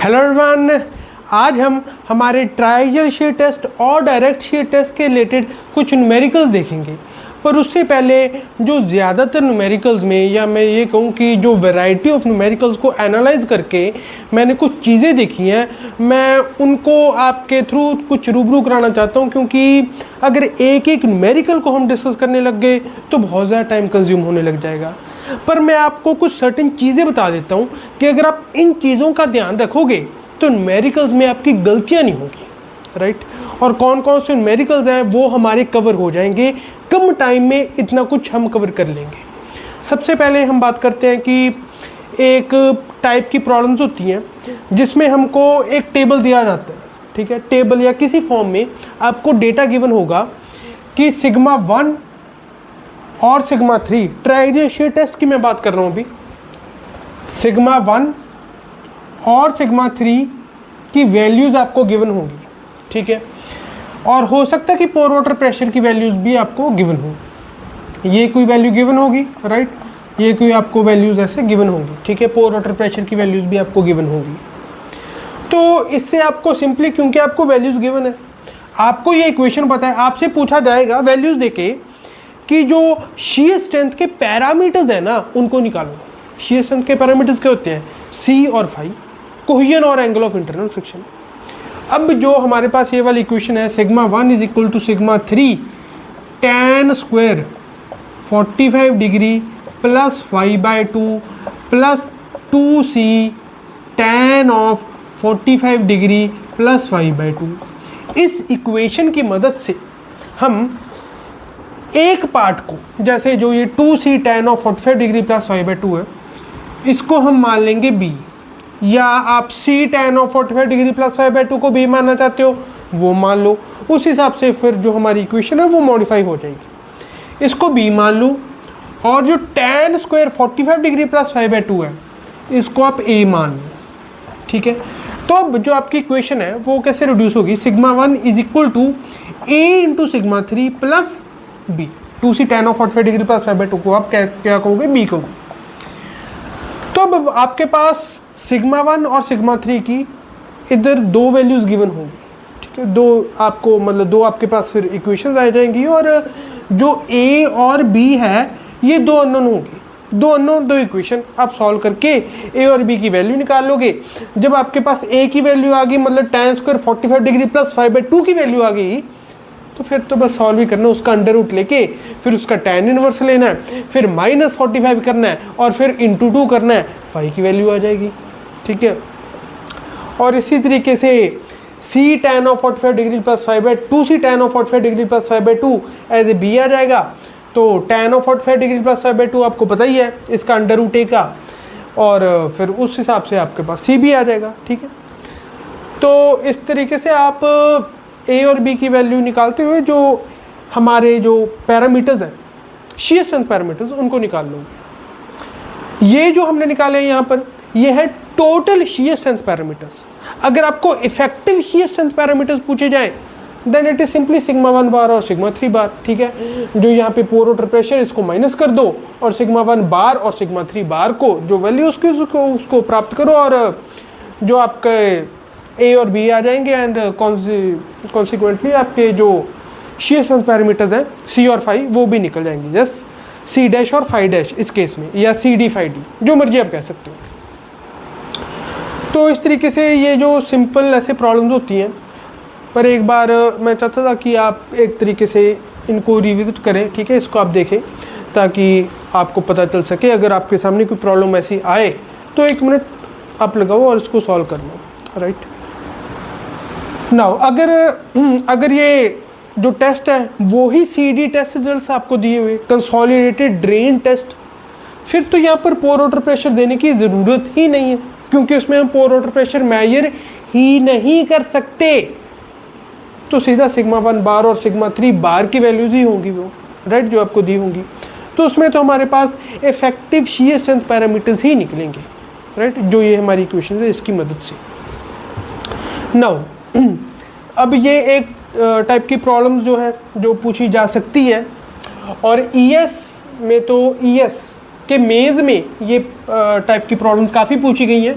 Hello everyone, आज हम हमारे ट्रायंगल शेयर टेस्ट और डायरेक्ट शेयर टेस्ट के रिलेटेड कुछ न्यूमेरिकल्स देखेंगे। पर उससे पहले जो ज़्यादातर न्यूमेरिकल्स में, या मैं ये कहूँ कि जो वैरायटी ऑफ न्यूमेरिकल्स को एनालाइज करके मैंने कुछ चीज़ें देखी हैं, मैं उनको आपके थ्रू कुछ रूबरू कराना चाहता हूँ। क्योंकि अगर एक एक न्यूमेरिकल को हम डिस्कस करने लग गए तो बहुत ज़्यादा टाइम कंज्यूम होने लग जाएगा। पर मैं आपको कुछ सर्टेन चीज़ें बता देता हूँ कि अगर आप इन चीज़ों का ध्यान रखोगे तो न्यूमेरिकल्स में आपकी गलतियाँ नहीं होगी, राइट। और कौन कौन से न्यूमेरिकल्स हैं वो हमारे कवर हो जाएंगे, कम टाइम में इतना कुछ हम कवर कर लेंगे। सबसे पहले हम बात करते हैं कि एक टाइप की प्रॉब्लम्स होती हैं जिसमें हमको एक टेबल दिया जाता है, ठीक है। टेबल या किसी फॉर्म में आपको डेटा गिवन होगा कि सिग्मा 1 और सिग्मा 3, ट्रायंगल शेयर टेस्ट की मैं बात कर रहा हूँ अभी, सिग्मा 1 और सिग्मा 3 की वैल्यूज़ आपको गिवन होंगी, ठीक है। और हो सकता है कि पोर वाटर प्रेशर की वैल्यूज़ भी आपको गिवन हो, ये कोई वैल्यू गिवन होगी, राइट, ये कोई आपको वैल्यूज़ ऐसे गिवन होंगी, ठीक है। पोर वाटर प्रेशर की वैल्यूज़ भी आपको गिवन होगी। तो इससे आपको सिंपली, क्योंकि आपको वैल्यूज़ गिवन है, आपको ये इक्वेशन पता है, आपसे पूछा जाएगा वैल्यूज़ देके कि जो शीयर स्ट्रेंथ के पैरामीटर्स हैं ना उनको निकालो। शीयर स्ट्रेंथ के पैरामीटर्स क्या होते हैं? सी और फाई, कोहेजन और एंगल ऑफ इंटरनल फ्रिक्शन। अब जो हमारे पास ये वाली इक्वेशन है, sigma 1 is equal to sigma 3 tan square 45 degree plus 5/2 plus 2c tan of 45 degree plus 5/2। इस इक्वेशन की मदद से हम एक पार्ट को, जैसे जो ये 2c tan of 45 degree plus 5/2 है, इसको हम मान लेंगे b, या आप c tan of 45 degree plus 5/2 को b मानना चाहते हो वो मान लो। उस हिसाब से फिर जो हमारी इक्वेशन है वो मॉडिफाई हो जाएगी। इसको b मान लो और जो tan स्क्वायर 45 डिग्री प्लस 5/2 है इसको आप a मान लो, ठीक है। तो अब जो आपकी इक्वेशन है वो कैसे रिड्यूस होगी? Sigma 1 is equal to a into sigma 3 plus b, 2c tan of 45 degree plus 5/2 को आप क्या कहोगे? b कहोगे। तो अब आपके पास सिग्मा 1 और सिग्मा 3 की इधर दो वैल्यूज़ गिवन होंगी, ठीक है। दो आपको, मतलब दो आपके पास फिर इक्वेशंस आ जाएंगी, और जो a और b है ये दो अननोन होंगे। दो अननोन, दो इक्वेशन आप सॉल्व करके a और b की वैल्यू निकाल लोगे। जब आपके पास a की वैल्यू आ गई, मतलब tan स्क्वायर 45 डिग्री प्लस 5/2 की वैल्यू आ गई, तो फिर तो बस सॉल्व ही करना, उसका अंडर रूट लेके फिर उसका tan इनवर्स लेना है, फिर -45 करना है और फिर इंटू 2 करना है, फाई की वैल्यू आ जाएगी, ठीक है। और इसी तरीके से c tan of 45 degree plus 5/2, c tan of 45 degree plus 5/2 as A b आ जाएगा। तो tan ऑफ 45 डिग्री प्लस 5/2 आपको पता ही है, इसका अंडर रूट a का, और फिर उस हिसाब से आपके पास c भी आ जाएगा, ठीक है। तो इस तरीके से आप a और b की वैल्यू निकालते हुए जो हमारे जो पैरामीटर्स हैं, शीयर स्ट्रेंथ पैरामीटर्स, उनको निकाल लो। ये जो हमने निकाले हैं यहाँ पर, ये है टोटल शीयर स्ट्रेंथ पैरामीटर्स। अगर आपको इफेक्टिव शीयर स्ट्रेंथ पैरामीटर्स पूछे जाएं then it is simply sigma 1 bar और सिग्मा 3 बार, ठीक है। जो यहाँ पे पोर वाटर प्रेशर, इसको माइनस कर दो और सिग्मा 1 बार और सिग्मा 3 बार को जो वैल्यू उसको प्राप्त करो, और जो आपके a और b आ जाएंगे, एंड कॉन्सिक्वेंटली आपके जो शीयर स्ट्रेंथ पैरामीटर्स हैं c और फाई वो भी निकल जाएंगे, जस्ट c डैश और फाई डैश इस केस में, या cd फाई d, जो मर्जी आप कह सकते हो। तो इस तरीके से ये जो सिंपल ऐसे प्रॉब्लम्स होती हैं, पर एक बार मैं चाहता था कि आप एक तरीके से इनको रिविजिट करें, ठीक है, इसको आप देखें ताकि आपको पता चल सके। अगर आपके सामने कोई प्रॉब्लम ऐसी आए तो 1 मिनट आप लगाओ और इसको सॉल्व कर लो, राइट। नाउ अगर ये जो टेस्ट है वो ही CD टेस्ट रिजल्ट्स आपको दिए हुए, कंसोलिडेटेड ड्रेन टेस्ट, फिर तो यहाँ पर पोर वाटर प्रेशर देने की ज़रूरत ही नहीं है, क्योंकि उसमें हम पोर वाटर प्रेशर मेजर ही नहीं कर सकते। तो सीधा सिग्मा 1 बार और सिग्मा 3 बार की वैल्यूज ही होंगी वो, राइट, जो आपको दी होंगी। तो उसमें तो हमारे पास इफेक्टिव शीयर स्ट्रेंथ पैरामीटर्स ही निकलेंगे, राइट, जो ये हमारी इक्वेशन है इसकी मदद से। नाउ अब ये एक टाइप की प्रॉब्लम जो है जो पूछी जा सकती है, और ES में तो ES के मेज़ में ये टाइप की प्रॉब्लम्स काफ़ी पूछी गई हैं।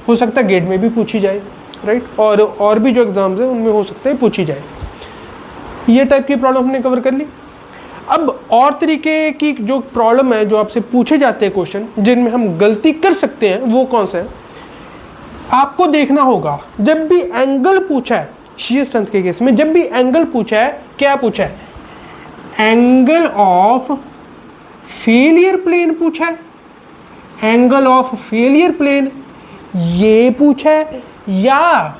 हो सकता है गेट में भी पूछी जाए, राइट, और भी जो एग्जाम्स हैं उनमें हो सकता है पूछी जाए। ये टाइप की प्रॉब्लम हमने कवर कर ली। अब और तरीके की जो प्रॉब्लम है जो आपसे पूछे जाते हैं क्वेश्चन, जिनमें हम गलती कर सकते हैं, वो कौन सा है? आपको देखना होगा जब भी एंगल पूछा है, शीयर स्ट्रेंथ के केस में जब भी एंगल पूछा है, क्या पूछा है? एंगल ऑफ फेलियर प्लेन पूछा है, एंगल ऑफ फेलियर प्लेन ये पूछा है, या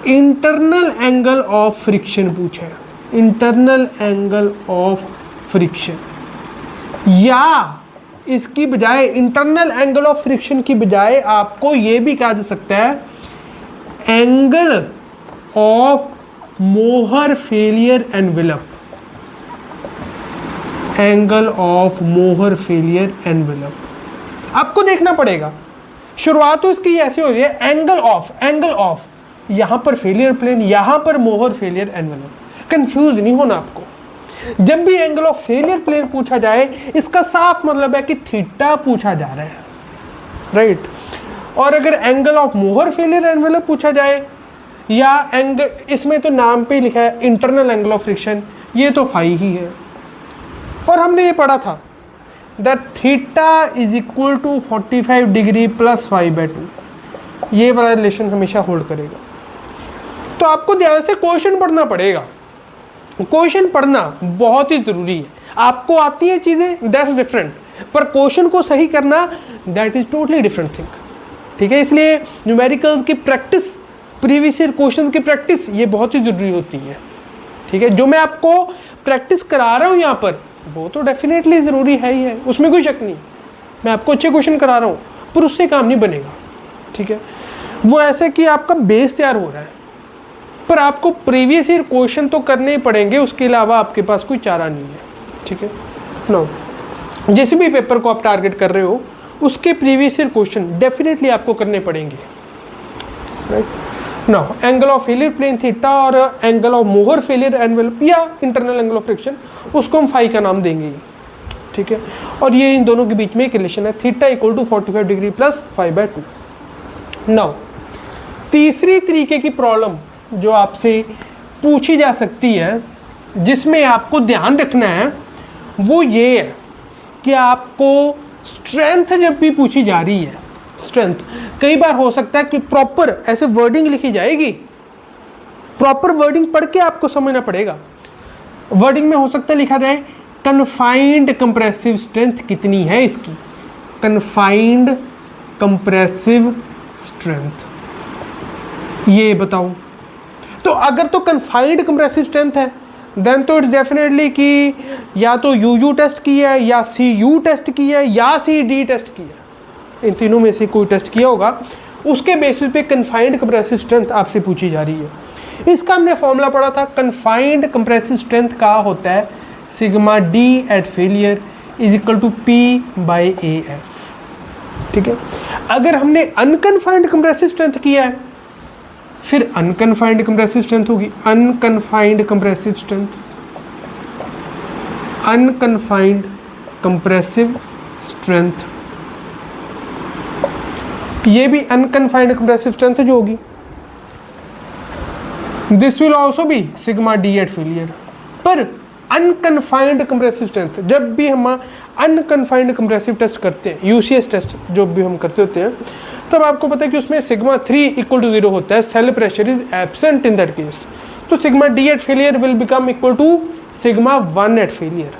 इंटरनल एंगल ऑफ फ्रिक्शन पूछा है, इंटरनल एंगल ऑफ फ्रिक्शन, या इसकी बजाय इंटरनल एंगल ऑफ फ्रिक्शन की बजाय आपको यह भी कहा जा सकता है angle of Mohr failure envelope, angle of Mohr failure envelope. आपको देखना पड़ेगा, शुरुआत तो इसकी ऐसे हो रही है, एंगल ऑफ यहां पर फेलियर प्लेन, यहां पर मोहर फेलियर एनवेलप। कंफ्यूज नहीं होना आपको। जब भी एंगल ऑफ फेलियर प्लेन पूछा जाए, इसका साफ मतलब है कि थीटा पूछा जा रहा है, राइट। और अगर angle of Mohr failure envelope पूछा जाए, या एंगल, इसमें तो नाम पे लिखा है इंटरनल एंगल ऑफ फ्रिक्शन, ये तो फाई ही है। और हमने ये पढ़ा था that theta is equal to 45 degree plus 5/2, ये वाला रिलेशन हमेशा होल्ड करेगा। तो आपको ध्यान से क्वेश्चन पढ़ना पड़ेगा, क्वेश्चन पढ़ना बहुत ही जरूरी है। आपको आती है चीजें, दैट्स डिफरेंट, पर क्वेश्चन को सही करना that is totally different thing, ठीक है। इसलिए न्यूमेरिकल्स की प्रैक्टिस, प्रीवियस ईयर क्वेश्चंस की प्रैक्टिस, ये बहुत ही जरूरी होती है, ठीक है। जो मैं आपको प्रैक्टिस करा रहा हूँ यहाँ पर, वो तो डेफिनेटली ज़रूरी है ही है, उसमें कोई शक नहीं। मैं आपको अच्छे क्वेश्चन करा रहा हूँ, पर उससे काम नहीं बनेगा, ठीक है। वो ऐसे कि आपका बेस तैयार हो रहा है, पर आपको प्रीवियस ईयर क्वेश्चन तो करने ही पड़ेंगे, उसके अलावा आपके पास कोई चारा नहीं है, ठीक है। नो, जिस भी पेपर को आप टारगेट कर रहे हो, उसके प्रीवियस ईयर क्वेश्चन डेफिनेटली आपको करने पड़ेंगे, right. Now angle of failure plane theta और angle of Mohr failure envelope या इंटरनल एंगल ऑफ फ्रिक्शन, उसको हम फाई का नाम देंगे, ठीक है। और ये इन दोनों के बीच में एक रिलेशन है, theta equal to 45 degree plus 5/2। Now तीसरी तरीके की प्रॉब्लम जो आपसे पूछी जा सकती है, जिसमें आपको ध्यान रखना है, वो ये है कि आपको स्ट्रेंथ जब भी पूछी जा रही है, स्ट्रेंथ, कई बार हो सकता है कि प्रॉपर ऐसे वर्डिंग लिखी जाएगी, प्रॉपर वर्डिंग पढ़ के आपको समझना पड़ेगा। वर्डिंग में हो सकता है लिखा जाए कन्फाइंड कंप्रेसिव स्ट्रेंथ कितनी है इसकी, कन्फाइंड कंप्रेसिव स्ट्रेंथ, ये बताओ। तो अगर तो कन्फाइंड कंप्रेसिव स्ट्रेंथ है, देन तो इट्स डेफिनेटली कि या तो यूयू टेस्ट किया है, या सीयू टेस्ट किया है, या सीडी टेस्ट किया है, इन तीनों में से कोई टेस्ट किया होगा, उसके बेसिस पे कन्फाइंड कंप्रेसिव स्ट्रेंथ आपसे पूछी जा रही है। इसका हमने फॉर्मूला पढ़ा था, कन्फाइंड कंप्रेसिव स्ट्रेंथ का होता है sigma D at failure is equal to P/AF, ठीक है। अगर हमने अनकन्फाइंड कंप्रेसिव स्ट्रेंथ किया है, फिर अनकन्फाइंड कंप्रेसिव स्ट्रेंथ होगी, unconfined compressive strength, unconfined compressive strength, ये भी अनकन्फाइंड कंप्रेसिव स्ट्रेंथ जो होगी, this will also be sigma D at failure. पर अनकन्फाइंड कंप्रेसिव स्ट्रेंथ, जब भी हम अनकन्फाइंड कंप्रेसिव टेस्ट करते हैं, यूसीएस टेस्ट जो भी हम करते होते हैं, तब आपको पता है कि उसमें सिग्मा 3 इक्वल टू 0 होता है, cell pressure is absent in that case. तो sigma D at failure will become equal to sigma 1 at failure,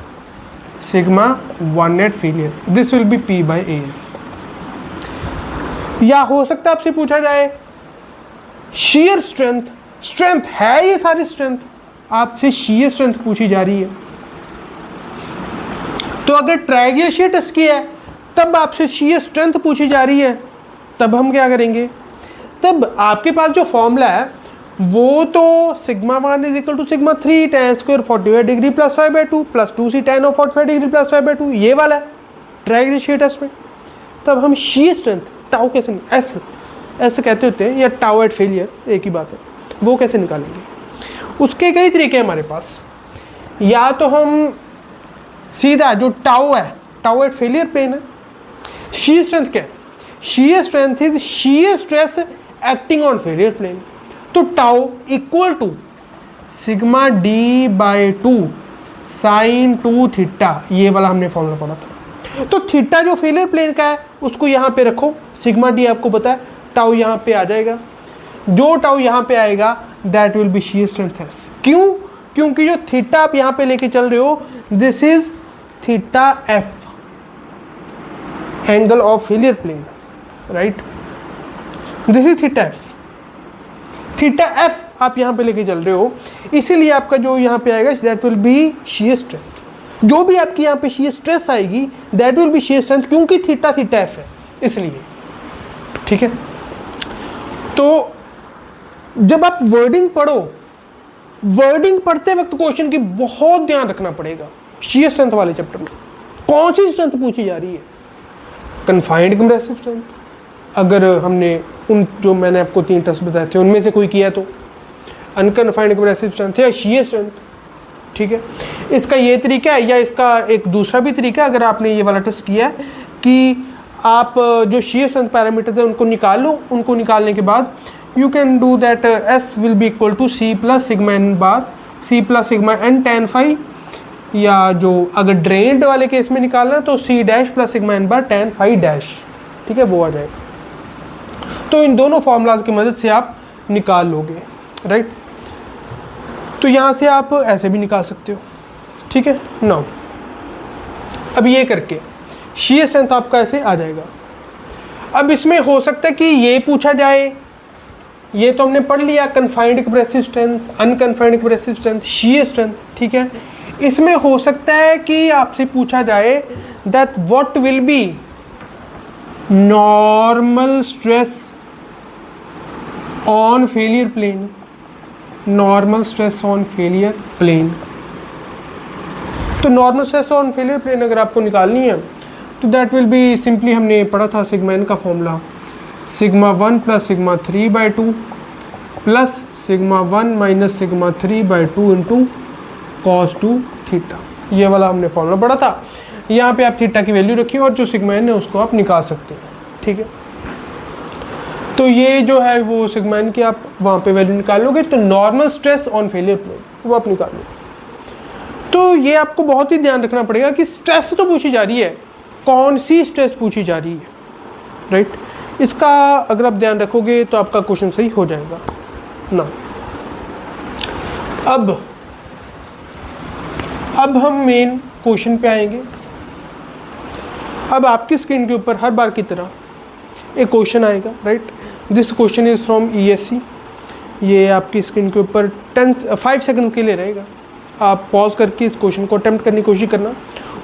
sigma 1 at failure, this will be P/AF। या हो सकता है आपसे पूछा जाए shear स्ट्रेंथ, स्ट्रेंथ है ये सारी स्ट्रेंथ, आपसे shear स्ट्रेंथ पूछी जा रही है। तो अगर ट्रायंगुलर shear टेस्ट किया है, तब आपसे shear स्ट्रेंथ पूछी जा रही है, तब हम क्या करेंगे, तब आपके पास जो फॉर्मूला है वो तो sigma 1 is equal to sigma 3 tan square 45 degree plus 5/2 plus 2c tan of 45 degree plus 5/2, ये वाला है ट्रायंगुलर shear टेस्ट में। तब हम shear स्ट्रेंथ टाउ कैसे, एस कहते होते हैं, या टाउ एट फेलियर, एक ही बात है, वो कैसे निकालेंगे। उसके कई तरीके हैं हमारे पास। या तो हम सीधा जो टाउ है, टाउ एट फेलियर प्लेन है, शीयर स्ट्रेंथ क्या है, shear strength is shear stress acting on failure plane. तो tau equal to sigma D by 2 sine 2 theta, ये वाला हमने फॉर्मूला पढ़ा था। तो थीटा जो फेलियर प्लेन का है उसको यहाँ पे रखो, सिग्मा डी आपको पता है, टाउ यहाँ पे आ जाएगा, जो टाउ यहाँ पे आएगा that will B shear strength S. क्यों? क्योंकि जो थीटा आप यहाँ पे लेके चल रहे हो this is theta F, angle of failure plane, right, this is theta F. Theta F आप यहाँ पे लेके चल रहे हो, इसीलिए आपका जो यहाँ पे आएगा that will B shear strength. जो भी आपकी यहाँ पे शीयर स्ट्रेस आएगी that will B shear strength, क्योंकि थीटा थीटा एफ है इसलिए, ठीक है। तो जब आप वर्डिंग पढ़ो, वर्डिंग पढ़ते वक्त क्वेश्चन की बहुत ध्यान रखना पड़ेगा। शीयर स्ट्रेंथ वाले चैप्टर में कौन सी स्ट्रेंथ पूछी जा रही है? कन्फाइंड कंप्रेसिव स्ट्रेंथ, अगर हमने उन जो मैंने आपको 3 टेस्ट बताए थे उनमें से कोई किया तो अनकन्फाइंड कंप्रेसिव स्ट्रेंथ या शीयर स्ट्रेंथ, ठीक है। इसका ये तरीका है, या इसका एक दूसरा भी तरीका है, अगर आपने ये वाला टेस्ट किया है कि आप जो शीयर स्ट्रेंथ पैरामीटर है उनको निकाल लो, उनको निकालने के बाद you can do that S will be equal to C plus sigma n bar, C plus sigma n tan phi, या जो अगर ड्रेन्ड वाले केस में निकालना तो C dash plus sigma n बार tan phi डैश, ठीक है, वो आ जाएगा। तो इन दोनों फॉर्मूलाज की मदद से आप निकाल लोगे, राइट। तो यहाँ से आप ऐसे भी निकाल सकते हो, ठीक है। नाउ अब ये करके शीयर स्ट्रेंथ आपका ऐसे आ जाएगा। अब इसमें हो सकता है कि ये पूछा जाए, ये तो हमने पढ़ लिया, confined compressive strength, unconfined compressive strength, shear strength, ठीक है। इसमें हो सकता है कि आपसे पूछा जाए that what will be normal stress on failure plane, normal stress on failure plane. तो normal stress on failure plane अगर आपको निकालनी है तो दैट विल बी सिंपली, हमने पढ़ा था सिग्मा एन का formula, sigma 1 plus sigma 3 by 2 plus sigma 1 minus sigma 3 by 2 into cos 2 theta, ये वाला हमने फॉर्मूला पढ़ा था। यहाँ पे आप थीटा की वैल्यू रखिए और जो सिग्मा एन है उसको आप निकाल सकते हैं, ठीक है। तो ये जो है वो सिग्मा एन की आप वहाँ पे वैल्यू निकालोगे तो normal stress on failure plane वो आप निकालोगे। तो ये आपको बहुत ही ध्यान रखना पड़ेगा कि स्ट्रेस तो पूछी जा रही है, कौन सी स्ट्रेस पूछी जा रही है, राइट। इसका अगर आप ध्यान रखोगे तो आपका क्वेश्चन सही हो जाएगा ना। अब हम मेन क्वेश्चन पे आएंगे। अब आपकी स्क्रीन के ऊपर हर बार की तरह एक क्वेश्चन आएगा, right. This question is from ESC। ये आपकी स्क्रीन के ऊपर 5 सेकंड के लिए रहेगा। आप पॉज करके इस क्वेश्चन को अटेम्प्ट करने की कोशिश करना,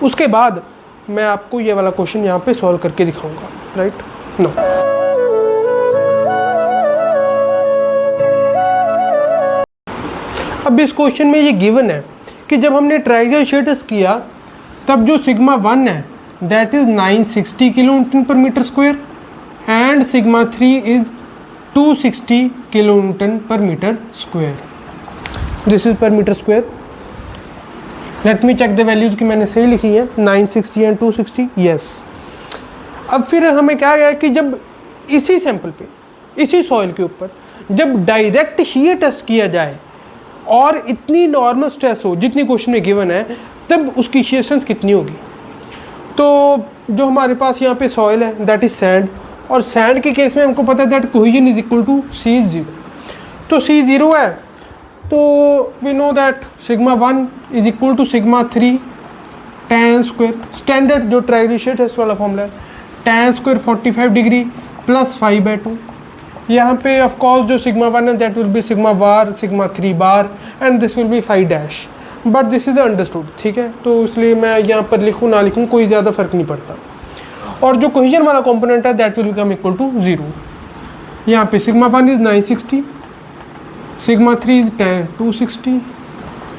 उसके बाद मैं आपको ये वाला क्वेश्चन यहाँ पे सॉल्व करके दिखाऊंगा, राइट। नो, अब इस क्वेश्चन में ये गिवन है कि जब हमने ट्रायंगल शीयर टेस्ट किया तब जो सिग्मा 1 है that is 960 kilo newton per metre square and sigma 3 is 260 kilo newton per metre square. This is per metre square. Let me check the values की मैंने सही लिखी है, 960 एंड 260, यस। अब फिर हमें क्या गया कि जब इसी सैंपल पे, इसी सॉइल के ऊपर जब डायरेक्ट शीयर टेस्ट किया जाए और इतनी नॉर्मल स्ट्रेस हो जितनी क्वेश्चन में गिवन है, तब उसकी शीयर स्ट्रेंथ कितनी होगी। तो जो हमारे पास यहाँ पे सॉइल है दैट इज सैंड, और सैंड के केस में हमको पता है that cohesion is equal to C0। तो C0 है तो we know that sigma 1 is equal to sigma 3 tan square, standard जो ट्रायंगल शीयर टेस्ट वाला फॉर्मूला है, tan स्क्वायर 45 डिग्री प्लस 5/2। यहाँ पे ऑफ कोर्स जो सिग्मा 1 है that will be sigma bar, sigma 3 bar and this will B 5 dash, but this is understood, ठीक है। तो इसलिए मैं यहाँ पर लिखूँ ना लिखूँ कोई ज़्यादा फर्क नहीं पड़ता। और जो कोहेजन वाला कंपोनेंट है that will become equal to 0। यहाँ पे सिग्मा 1 इज 960, सिग्मा 3 इज 260,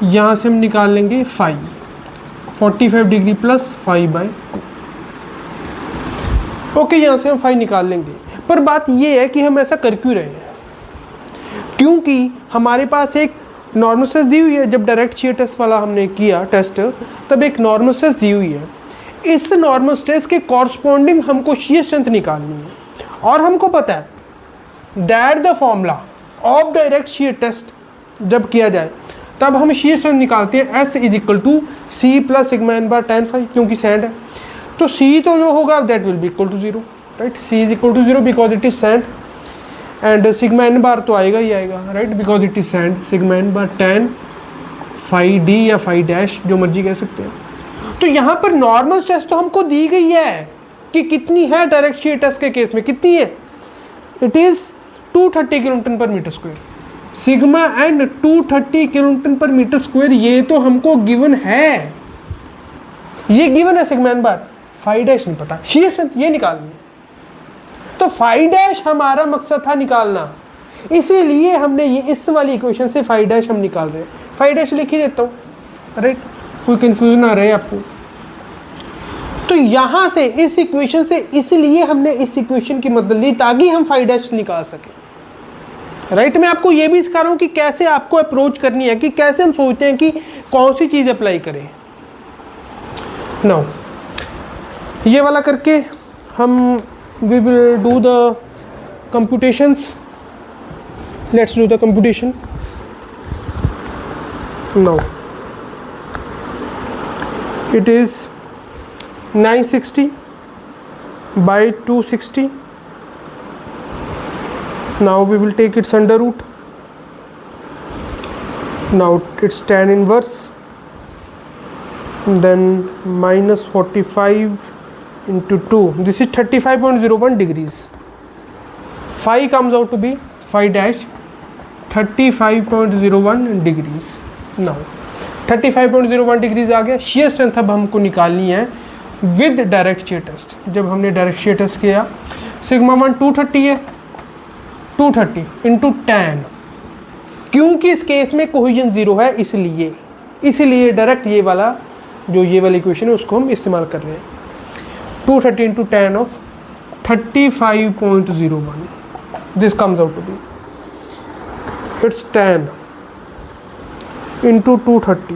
यहाँ से हम निकाल लेंगे 45 डिग्री प्लस 5/2। ओके, यहाँ से हम 5 निकाल लेंगे। पर बात ये है कि हम ऐसा कर क्यों रहे हैं, क्योंकि हमारे पास एक नॉर्मल स्ट्रेस दी हुई है। जब डायरेक्ट शीयर टेस्ट वाला हमने किया टेस्ट तब एक नॉर्मल स्ट्रेस दी हुई है। इस नॉर्मल स्ट्रेस के कॉरस्पॉन्डिंग हमको शीयर स्ट्रेंथ निकालनी है। और हमको पता है that the formula of direct shear test जब किया जाए तब हम शीयर स्ट्रेंथ निकालते हैं S is equal to C plus sigma N bar tan phi, क्योंकि सैंड है तो C तो जो होगा that will be equal to 0, right. C is equal to 0 because it is sand and sigma N bar तो आएगा ही आएगा, right, because it is sand. Sigma N bar tan phi D या फाई डैश जो मर्जी कह सकते हैं। तो यहाँ पर नॉर्मल स्ट्रेस तो हमको दी गई है कि कितनी है डायरेक्ट शीयर टेस्ट के केस में, कितनी है, it is 230 kilonewton per metre square. Sigma N 230 kilonewton per metre square, ये तो हमको गिवन है, ये गिवन है। Sigma N bar phi dash नहीं पता, शीयर स्ट्रेंथ ये निकालनी है। तो फाई डैश हमारा मकसद था निकालना, इसीलिए हमने ये इस वाली इक्वेशन से फाई डैश हम निकाल रहे हैं। फाई डैश लिख ही देता हूँ, राइट, कोई कंफ्यूजन ना रहे आपको। तो यहां से इस इक्वेशन से, इसलिए हमने इस इक्वेशन की मदद ली ताकि हम फाई डैश निकाल सकें, राइट। मैं आपको ये भी सिखा रहा हूं कि कैसे आपको अप्रोच करनी है, कि कैसे हम सोचते हैं कि कौन सी चीज अप्लाई करें। नाउ ये वाला करके हम we will do the computations. Let's do the computation now. It is 960 by 260. Now we will take its under root. Now it's tan inverse, then minus 45 into 2. This is 35.01 degrees. Phi comes out to be phi dash 35.01 degrees. Now 35.01 degrees आ गया। Shear strength अब हमको निकालनी है with direct shear test. जब हमने direct shear test किया, sigma 1 230 है, 230 into tan, क्योंकि इस केस में कोहेजन 0 है, इसलिए डायरेक्ट ये वाला जो ये वाली इक्वेशन है उसको हम इस्तेमाल कर रहे हैं। 230 into tan of 35.01, this comes out to be it's tan into 230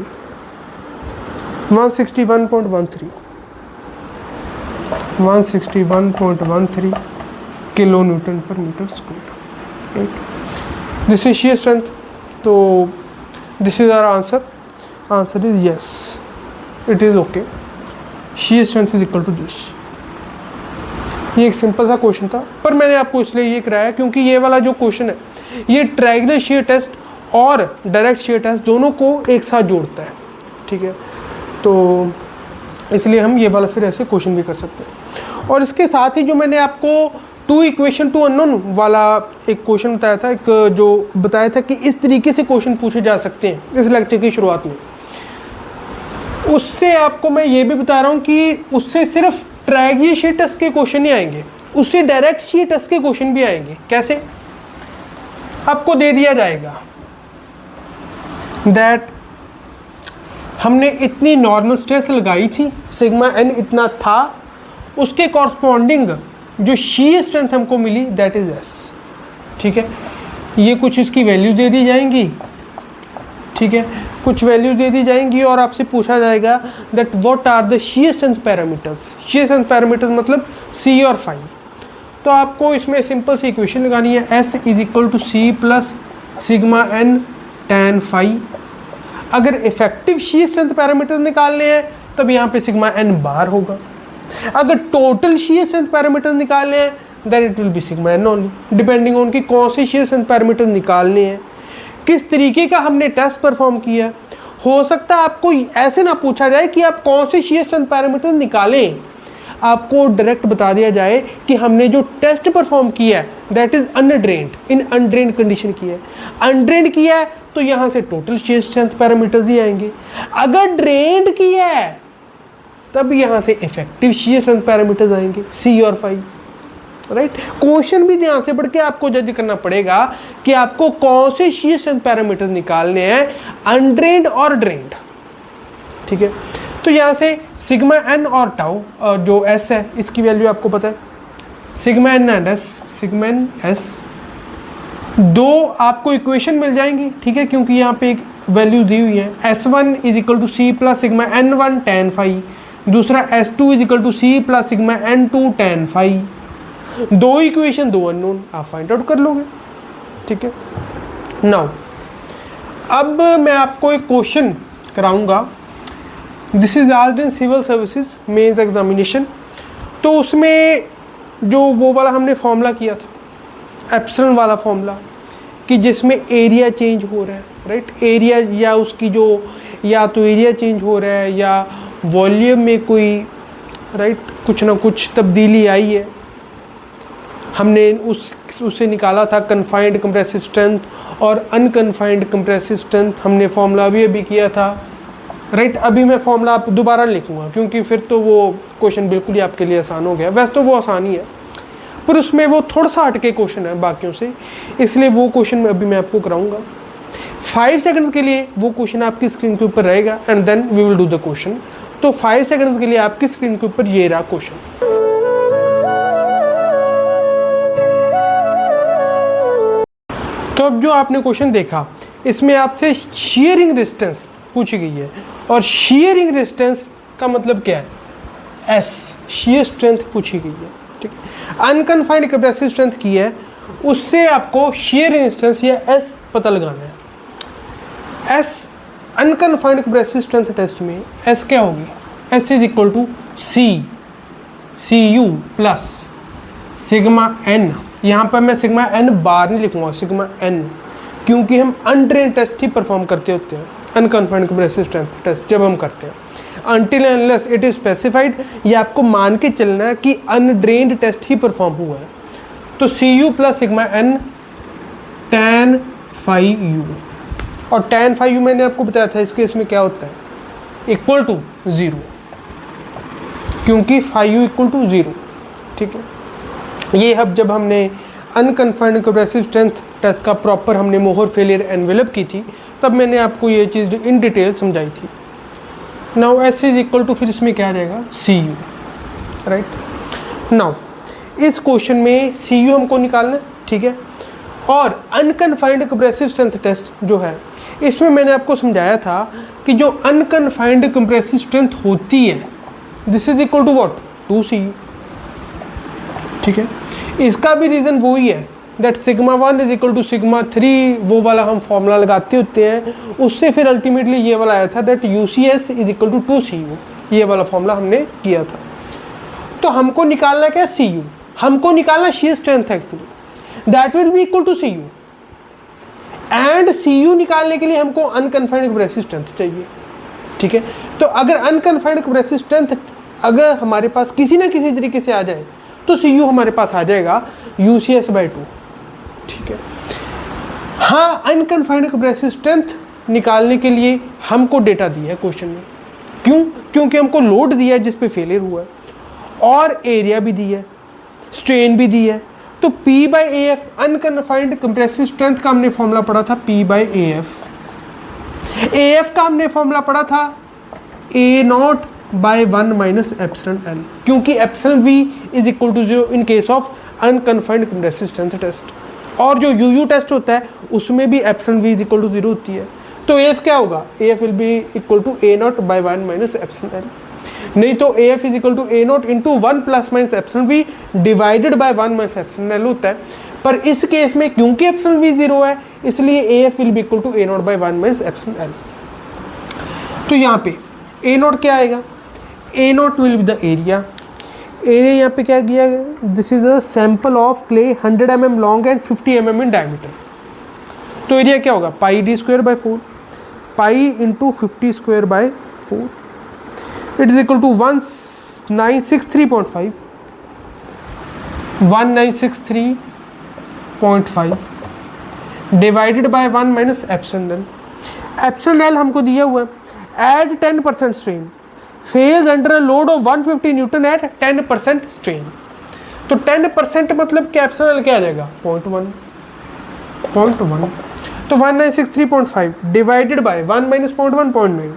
161.13 kilo newton per metre square, right. This is shear strength, तो this is our answer is yes, it is okay. shear strength is equal to this. ये एक simple सा question था, पर मैंने आपको इसलिए ये कराया क्योंकि ये वाला जो क्वेश्चन है ये ट्रायंगुलर shear टेस्ट और डायरेक्ट शेयर टेस्ट दोनों को एक साथ जोड़ता है, ठीक है। तो इसलिए हम ये वाला फिर ऐसे क्वेश्चन भी कर सकते हैं। और इसके साथ ही जो मैंने आपको 2 इक्वेशन 2 अननोन वाला एक क्वेश्चन बताया था, एक जो बताया था कि इस तरीके से क्वेश्चन पूछे जा सकते हैं इस लेक्चर की शुरुआत में, उससे आपको मैं ये भी बता रहा हूँ कि उससे सिर्फ ट्रायंगुलर शेयर टेस्ट के क्वेश्चन नहीं आएंगे, उससे डायरेक्ट शेयर टेस्ट के क्वेश्चन भी आएंगे। कैसे? आपको दे दिया जाएगा दैट हमने इतनी नॉर्मल स्ट्रेस लगाई थी, सिग्मा एन इतना था, उसके कॉरस्पॉन्डिंग जो शीयर स्ट्रेंथ हमको मिली दैट इज एस, ठीक है। ये कुछ इसकी वैल्यूज दे दी जाएंगी, ठीक है, कुछ वैल्यूज दे दी जाएंगी और आपसे पूछा जाएगा that what are the shear strength parameters. Shear strength parameters मतलब सी और फाई। तो आपको इसमें सिंपल सी इक्वेशन लगानी है, S is equal to C plus sigma N tan phi. अगर इफेक्टिव शीयर स्ट्रेंथ पैरामीटर्स निकालने हैं तब यहाँ पे सिग्मा एन बार होगा। अगर टोटल शीयर स्ट्रेंथ पैरामीटर्स निकालने हैं then it will be sigma N only, depending on कि कौन से शीयर स्ट्रेंथ पैरामीटर्स निकालने हैं, किस तरीके का हमने टेस्ट परफॉर्म किया। हो सकता है आपको ऐसे ना पूछा जाए कि आप कौन से शीयर स्ट्रेंथ पैरामीटर्स निकालें, आपको डायरेक्ट बता दिया जाए कि हमने जो टेस्ट परफॉर्म किया है दैट इज अनड्रेन्ड, इन अनड्रेन्ड कंडीशन किया है। अनड्रेन्ड किया है तो यहाँ से टोटल शीयर स्ट्रेंथ पैरामीटर्स ही आएंगे। अगर ड्रेन्ड किया है तब यहाँ से इफेक्टिव शीयर स्ट्रेंथ पैरामीटर्स आएंगे, सी और फाई, राइट। क्वेश्चन भी ध्यान से पढ़ के आपको जज करना पड़ेगा कि आपको कौन से शीयर स्ट्रेंथ पैरामीटर्स निकालने हैं, अनड्रेन्ड और ड्रेन्ड, ठीक है। तो यहाँ से सिग्मा एन और टाउ जो एस है इसकी वैल्यू आपको पता है, sigma N and S, sigma N S, दो आपको इक्वेशन मिल जाएंगी, ठीक है, क्योंकि यहाँ पे एक वैल्यू दी हुई है। S1 is equal to C plus sigma N1 tan phi, दूसरा S2 is equal to C plus sigma N2 tan phi. दो इक्वेशन दो अननोन, आप फाइंड आउट कर लोगे। ठीक है, नाउ अब मैं आपको एक क्वेश्चन कराऊंगा। This is asked in civil services mains examination. तो उसमें जो वो वाला हमने फॉर्मूला किया था, एप्सिलॉन वाला फॉर्मूला, कि जिसमें एरिया चेंज हो रहा है, राइट, एरिया या उसकी जो या तो एरिया चेंज हो रहा है या वॉल्यूम में कोई, राइट, कुछ ना कुछ तब्दीली आई है। हमने उससे निकाला था कन्फाइंड कंप्रेसिव स्ट्रेंथ और अनकन्फाइंड कंप्रेसिव स्ट्रेंथ, हमने फॉर्मूला अभी किया था, राइट। अभी मैं फॉर्मूला आप दोबारा लिखूंगा क्योंकि फिर तो वो क्वेश्चन बिल्कुल ही आपके लिए आसान हो गया। वैसे तो वो आसान ही है, पर उसमें वो थोड़ा सा हटके क्वेश्चन है बाकियों से, इसलिए वो क्वेश्चन अभी मैं आपको कराऊंगा। 5 सेकंड्स के लिए वो क्वेश्चन आपकी स्क्रीन के ऊपर रहेगा and then we will do the question. तो 5 सेकंड्स के लिए आपकी स्क्रीन के ऊपर ये रहा क्वेश्चन। तो अब जो आपने क्वेश्चन देखा, इसमें आपसे शीयरिंग डिस्टेंस पूछी गई है, और शीयरिंग डिस्टेंस का मतलब क्या है, एस, शीयर स्ट्रेंथ पूछी गई है। ठीक है, अनकन्फाइंड कंप्रेसिव स्ट्रेंथ की है, उससे आपको शीयरिंग डिस्टेंस या एस पता लगाना है। S unconfined compressive strength test में एस क्या होगी, S is equal to C U plus sigma N. यहाँ पर मैं सिग्मा एन बार नहीं लिखूंगा, सिग्मा एन, क्योंकि हम अनट्रेन टेस्ट ही परफॉर्म करते होते हैं, अनकन्फाइंड कंप्रेसिव स्ट्रेंथ टेस्ट जब हम करते हैं। Until unless it is specified, ये आपको मान के चलना है कि अनड्रेन्ड टेस्ट ही परफॉर्म हुआ है। तो C U plus sigma N tan phi U, और tan फाई यू मैंने आपको बताया था इस केस में क्या होता है, इक्वल टू 0, क्योंकि फाई यू इक्वल टू 0। ठीक है, ये अब जब हमने अनकन्फाइंड कंप्रेसिव स्ट्रेंथ टेस्ट का प्रॉपर हमने मोहर फेलियर एनवेलप की थी, तब मैंने आपको ये चीज़ इन डिटेल समझाई थी। Now S is equal to, फिर इसमें क्या आ जाएगा, सी यू, राइट। नाउ इस क्वेश्चन में सी यू हमको निकालना है, ठीक है। और अनकन्फाइंड कंप्रेसिव स्ट्रेंथ टेस्ट जो है, इसमें मैंने आपको समझाया था कि जो अनकन्फाइंड कंप्रेसिव स्ट्रेंथ होती है, this is equal to what, 2cu। ठीक है, इसका भी रीज़न वही है that sigma 1 is equal to sigma 3, वो वाला हम फॉर्मूला लगाते होते हैं, उससे फिर अल्टीमेटली ये वाला आया था that UCS is equal to 2cu, ये वाला फॉर्मूला हमने किया था। तो हमको निकालना क्या, CU, हमको निकालना shear strength actually, that will be equal to CU, and CU निकालने के लिए हमको अनकन्फाइंड कंप्रेसिव स्ट्रेंथ चाहिए। ठीक है, तो अगर अनकन्फाइंड कंप्रेसिव स्ट्रेंथ अगर हमारे पास किसी ना किसी तरीके से आ जाए, तो CU हमारे पास आ जाएगा UCS/2। ठीक है, हाँ, अनकन्फाइंड कंप्रेसिव स्ट्रेंथ निकालने के लिए हमको डेटा दिया है क्वेश्चन में, क्यों, क्योंकि हमको लोड दिया है जिस पे फेलियर हुआ है, और एरिया भी दी है, स्ट्रेन भी दी है। तो P/AF अनकन्फाइंड कंप्रेसिव स्ट्रेंथ का हमने फॉर्मूला पढ़ा था P/AF, AF का हमने फॉर्मूला पढ़ा था A0/1 माइनस एप्सिलॉन L, क्योंकि epsilon V is equal to 0 in case of unconfined compressive strength test, और जो UU टेस्ट होता है उसमें भी epsilon V is equal to 0 होती है। तो AF क्या होगा, AF will be equal to A0/1 minus epsilon L, नहीं तो AF is equal to A0 into 1 plus minus epsilon V divided by 1 minus epsilon L होता है। पर इस केस में क्योंकि एप्सिलॉन V 0 है, इसलिए AF will be equal to A0/1 minus epsilon L। तो यहाँ पे A0 क्या आएगा, A0 will be the area, area यहाँ पे क्या किया गया, this is a sample of clay 100 mm long and 50 mm in diameter. तो एरिया क्या होगा, πd²/4, pi into 50²/4, it is equal to 1963.5, 1963.5 divided by 1 minus epsilon L। Epsilon L हमको दिया हुआ है, eight 10% strain, fails under a load of 150 newton at 10% strain. तो 10% मतलब क्या, एप्सिलॉन L क्या आ जाएगा, 0.1। तो 1963.5 divided by 1 minus 0.1, 0.9,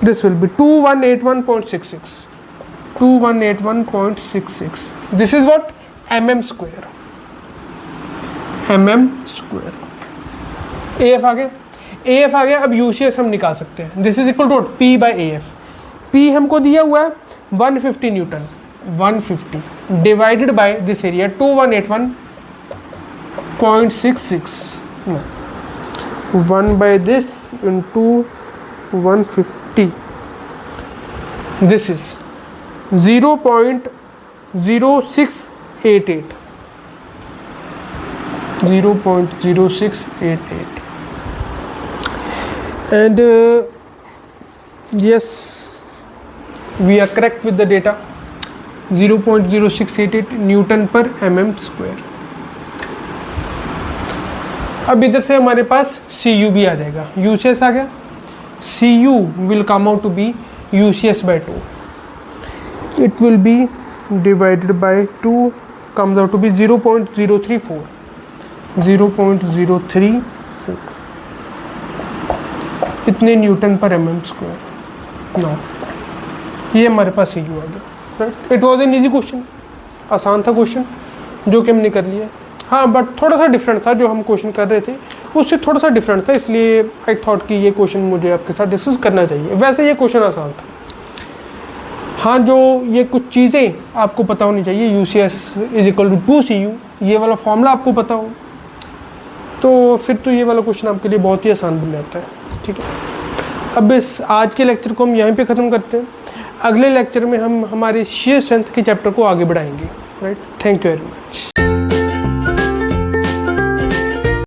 this will B 2181.66, 2181.66। This is what, mm square, AF आ गया, AF आ गया। अब UCS हम निकाल सकते हैं, this is equal to P/AF। P हमको दिया हुआ है 150 newton, 150 divided by this area 2181.66 1 by this into 150, this is 0.0688 0.0688 and yes, we are correct with the data. 0.0688 Newton पर mm स्क्वायर। अब इधर से हमारे पास Cu भी आ जाएगा, UCS आ गया, Cu will come out to be UCS by 2, it will be divided by 2 comes out to be 0.034 इतने Newton पर mm स्क्वायर। नाउ ये हमारे पास Cu आ गया, right. It was an easy question, आसान था क्वेश्चन जो कि हमने कर लिया। हाँ, बट थोड़ा सा डिफरेंट था, जो हम क्वेश्चन कर रहे थे उससे थोड़ा सा डिफरेंट था, इसलिए आई थॉट कि ये क्वेश्चन मुझे आपके साथ डिस्कस करना चाहिए। वैसे ये क्वेश्चन आसान था। हाँ, जो ये कुछ चीज़ें आपको पता होनी चाहिए, UCS is equal to 2Cu, ये वाला फॉर्मूला आपको पता हो तो फिर तो ये वाला क्वेश्चन आपके लिए बहुत ही आसान बन जाता है। ठीक है, अब इस आज के लेक्चर को हम यहीं पे ख़त्म करते हैं। अगले लेक्चर में हम हमारे शेयर स्ट्रेंथ के चैप्टर को आगे बढ़ाएंगे, right. Thank you very much.